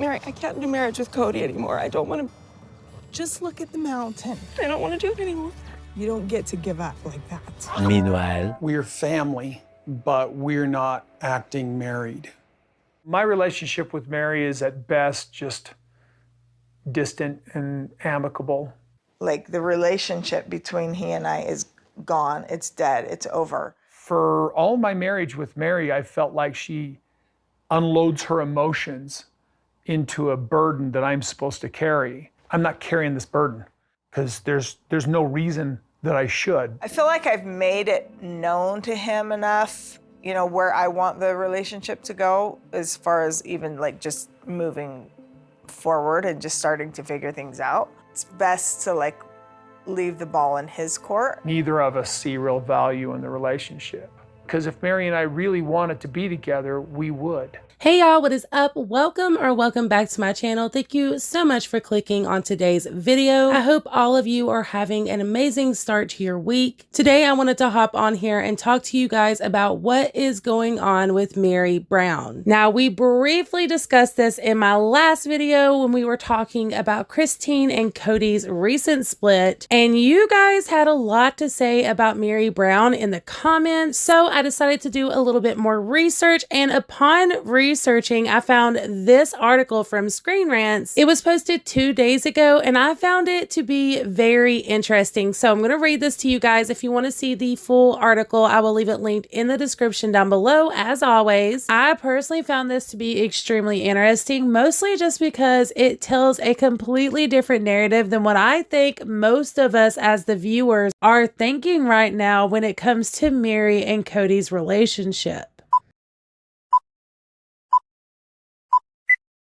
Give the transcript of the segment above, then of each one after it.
Meri, I can't do marriage with Cody anymore. I don't want to. Just look at the mountain. I don't want to do it anymore. You don't get to give up like that. Meanwhile, We're family, but we're not acting married. My relationship with Meri is at best just distant and amicable. Like, the relationship between he and I is gone. It's dead. It's over. For all my marriage with Meri, I felt like she unloads her emotions into a burden that I'm supposed to carry. I'm not carrying this burden because there's no reason that I should. I feel like I've made it known to him enough, you know, where I want the relationship to go, as far as even like just moving forward and just starting to figure things out. It's best to like leave the ball in his court. Neither of us see real value in the relationship. Because if Meri and I really wanted to be together, we would. Hey y'all, what is up? Welcome back to my channel. Thank you so much for clicking on today's video. I hope all of you are having an amazing start to your week. Today I wanted to hop on here and talk to you guys about what is going on with Meri Brown. Now, we briefly discussed this in my last video when we were talking about Christine and Cody's recent split, and you guys had a lot to say about Meri Brown in the comments, so I decided to do a little bit more research, and upon researching, I found this article from Screen Rants. It was posted 2 days ago, and I found it to be very interesting. So I'm going to read this to you guys. If you want to see the full article, I will leave it linked in the description down below, as always. I personally found this to be extremely interesting, mostly just because it tells a completely different narrative than what I think most of us as the viewers are thinking right now when it comes to Meri and Cody's relationship.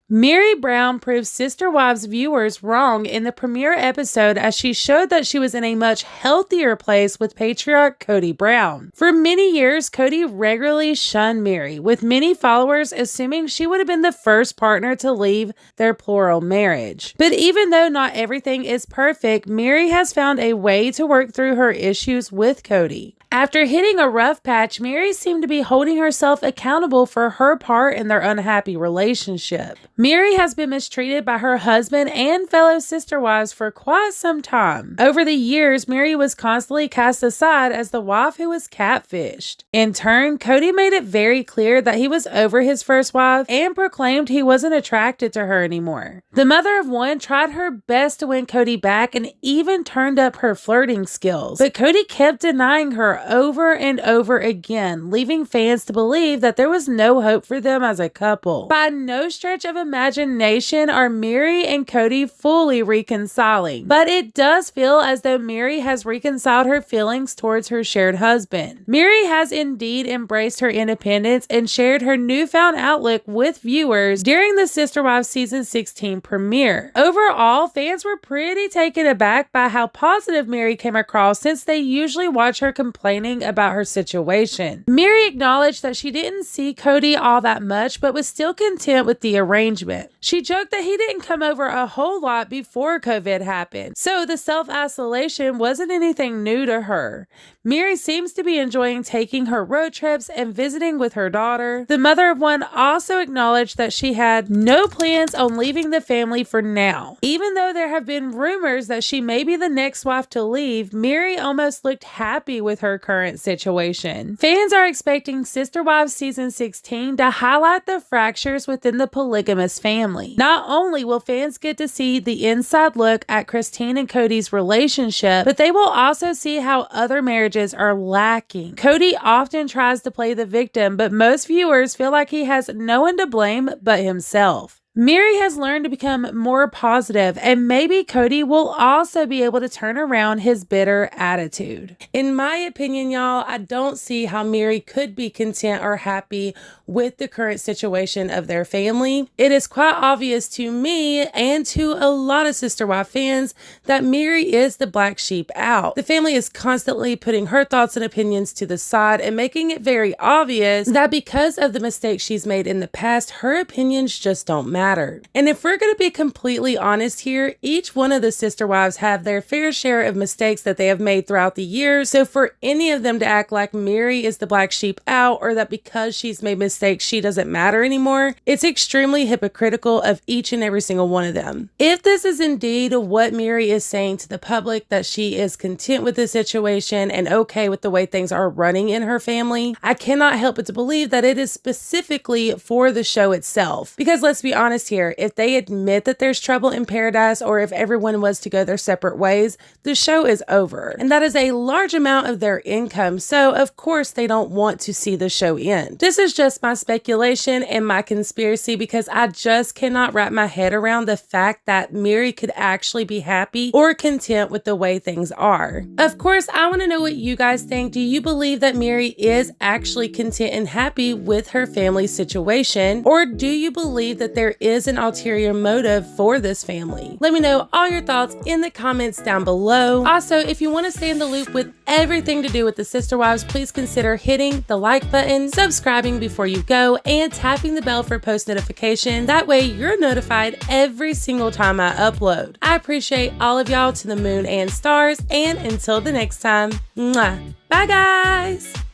Meri Brown proves Sister Wives viewers wrong in the premiere episode as she showed that she was in a much healthier place with patriarch Cody Brown. For many years, Cody regularly shunned Meri, with many followers assuming she would have been the first partner to leave their plural marriage. But even though not everything is perfect, Meri has found a way to work through her issues with Cody. After hitting a rough patch, Meri seemed to be holding herself accountable for her part in their unhappy relationship. Meri has been mistreated by her husband and fellow sister wives for quite some time. Over the years, Meri was constantly cast aside as the wife who was catfished. In turn, Cody made it very clear that he was over his first wife and proclaimed he wasn't attracted to her anymore. The mother of one tried her best to win Cody back and even turned up her flirting skills, but Cody kept denying her over and over again, leaving fans to believe that there was no hope for them as a couple. By no stretch of imagination are Meri and Cody fully reconciling, but it does feel as though Meri has reconciled her feelings towards her shared husband. Meri has indeed embraced her independence and shared her newfound outlook with viewers during the Sister Wives season 16 premiere. Overall, fans were pretty taken aback by how positive Meri came across, since they usually watch her complaining about her situation. Meri acknowledged that she didn't see Cody all that much, but was still content with the arrangement. She joked that he didn't come over a whole lot before COVID happened, so the self-isolation wasn't anything new to her. Meri seems to be enjoying taking her road trips and visiting with her daughter. The mother of one also acknowledged that she had no plans on leaving the family for now. Even though there have been rumors that she may be the next wife to leave, Meri almost looked happy with her current situation. Fans are expecting Sister Wives season 16 to highlight the fractures within the polygamous family. Not only will fans get to see the inside look at Christine and Cody's relationship, but they will also see how other marriages are lacking. Cody often tries to play the victim, but most viewers feel like he has no one to blame but himself. Meri has learned to become more positive, and maybe Cody will also be able to turn around his bitter attitude. In my opinion, y'all, I don't see how Meri could be content or happy with the current situation of their family. It is quite obvious to me and to a lot of Sister Wife fans that Meri is the black sheep out. The family is constantly putting her thoughts and opinions to the side and making it very obvious that because of the mistakes she's made in the past, her opinions just don't matter. mattered. And if we're going to be completely honest here, each one of the sister wives have their fair share of mistakes that they have made throughout the years. So for any of them to act like Meri is the black sheep out, or that because she's made mistakes, she doesn't matter anymore, it's extremely hypocritical of each and every single one of them. If this is indeed what Meri is saying to the public, that she is content with the situation and okay with the way things are running in her family, I cannot help but to believe that it is specifically for the show itself. Because let's be honest here, if they admit that there's trouble in paradise, or if everyone was to go their separate ways, the show is over. And that is a large amount of their income, so of course they don't want to see the show end. This is just my speculation and my conspiracy, because I just cannot wrap my head around the fact that Meri could actually be happy or content with the way things are. Of course, I want to know what you guys think. Do you believe that Meri is actually content and happy with her family situation, or do you believe that there is an ulterior motive for this family? Let me know all your thoughts in the comments down below. Also, if you want to stay in the loop with everything to do with the sister wives, please consider hitting the like button, subscribing before you go, and tapping the bell for post notification. That way you're notified every single time I upload. I appreciate all of y'all to the moon and stars, and until the next time, mwah. Bye guys!